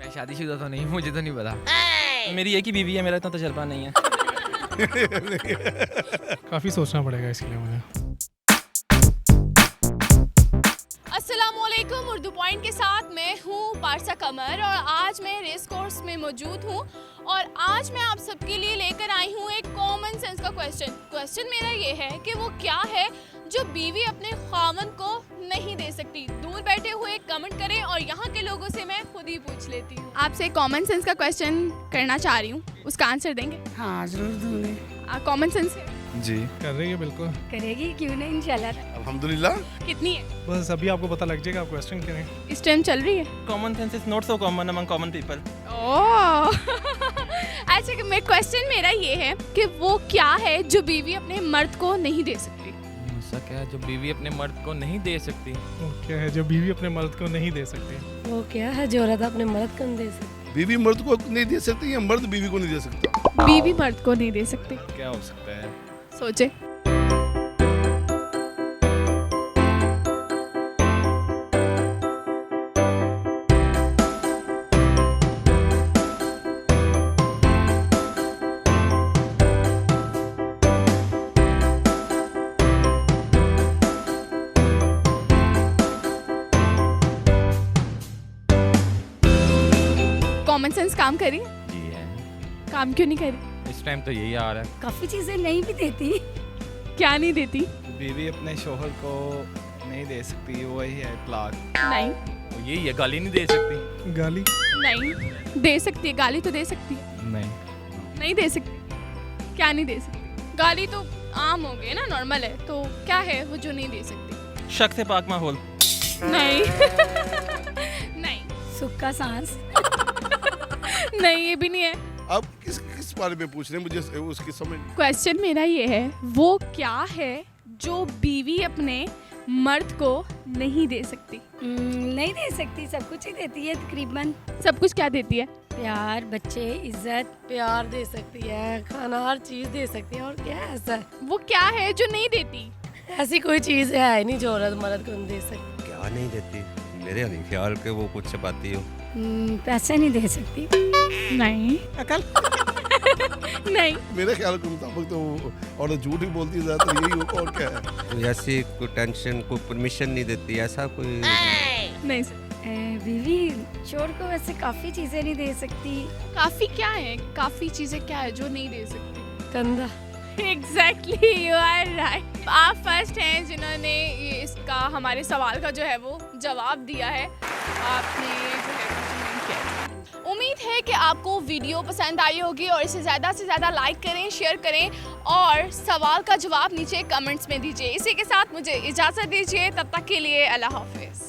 मैं शादीशुदा तो नहीं, मुझे तो नहीं पता। मेरी एक ही बीवी है, मेरा इतना तजर्बा नहीं है। काफ़ी सोचना पड़ेगा इसके लिए मुझे। अस्सलामुअलैकुम, उर्दू पॉइंट के साथ मैं हूँ पारसा कमर और आज मैं रेस कोर्स में मौजूद हूँ और आज मैं आप सबके लिए लेकर आई हूँ एक कॉमन सेंस का क्वेश्चन मेरा ये है कि वो क्या है जो बीवी अपने खामन को नहीं दे सकती। दूर बैठे हुए कमेंट करें और यहाँ के लोगों से मैं खुद ही पूछ लेती हूँ। आपसे कॉमन सेंस का क्वेश्चन करना चाह रही हूँ, उसका आंसर देंगे? हाँ जरूर दूंगी। कॉमन सेंस है? जी कर रही है बिल्कुल। करेगी क्यों नहीं, इंशाल्लाह। अल्हम्दुलिल्लाह। कितनी है? बस अभी आपको पता लग जाएगा, आप क्वेश्चन करें। इस टाइम चल रही है? Common sense is not so common among common people. ओह अच्छा, कि क्वेश्चन मेरा ये है कि वो क्या है जो बीवी अपने मर्द को नहीं दे सकती? ऐसा क्या है जो बीवी अपने मर्द को नहीं दे सकती? वो क्या है जो बीवी अपने मर्द को नहीं दे सकती? वो क्या है जो औरत अपने मर्द को नहीं दे सकती? बीवी मर्द को नहीं दे सकती या मर्द बीवी को नहीं दे सकता? बीवी मर्द को नहीं दे सकती। क्या हो सकता है? सोचे। कॉमन सेंस काम करी? जी है। काम क्यों नहीं करी? इस टाइम तो यही आ रहा है। काफी चीजें नहीं भी देती। क्या नहीं देती? बीवी अपने शोहर को नहीं दे सकती, वही है तलाक। नहीं वो यही है, गाली नहीं दे सकती। गाली? नहीं दे सकती है, गाली तो दे सकती है। नहीं। नहीं दे सकती। क्या नहीं दे सकती? गाली तो आम हो गई ना, नॉर्मल है, तो क्या है वो जो नहीं दे सकती? शक से पाक माहौल। नहीं नहीं सुख का सांस। नहीं, ये भी नहीं है। अब किस बारे में पूछ रहे हैं, मुझे उसकी समझ। क्वेश्चन मेरा ये है, वो क्या है जो बीवी अपने मर्द को नहीं दे सकती? नहीं दे सकती, सब कुछ ही देती है तकरीबन। सब कुछ क्या देती है? प्यार, बच्चे, इज्जत। प्यार दे सकती है, खाना, हर चीज दे सकती है। और क्या है ऐसा? वो क्या है जो नहीं देती? ऐसी कोई चीज है नहीं जो औरत मर्द को नहीं दे सकती। क्या नहीं देती? मेरे नहीं ख्याल के वो कुछ छपाती हो। पैसे नहीं दे सकती। नहीं। अकल? नहीं। मेरे ख्याल के मुताबिक तो औरत झूठ ही बोलती है ज्यादातर, यही होगा और क्या है। कोई ऐसी कोई टेंशन, कोई परमिशन नहीं देती, ऐसा कोई? नहीं सर। बीवी चोर को वैसे काफी चीजें नहीं दे सकती। काफी क्या है? काफी चीजें क्या है जो नहीं दे सकती? कंधा। Exactly, you are right. आप फर्स्ट हैं जिन्होंने ये इसका हमारे सवाल का जो है वो जवाब दिया है। आपने जो है कमेंट किया। उम्मीद है कि आपको वीडियो पसंद आई होगी और इसे ज़्यादा से ज़्यादा लाइक करें, शेयर करें और सवाल का जवाब नीचे कमेंट्स में दीजिए। इसी के साथ मुझे इजाज़त दीजिए, तब तक के लिए अल्लाह हाफिज़।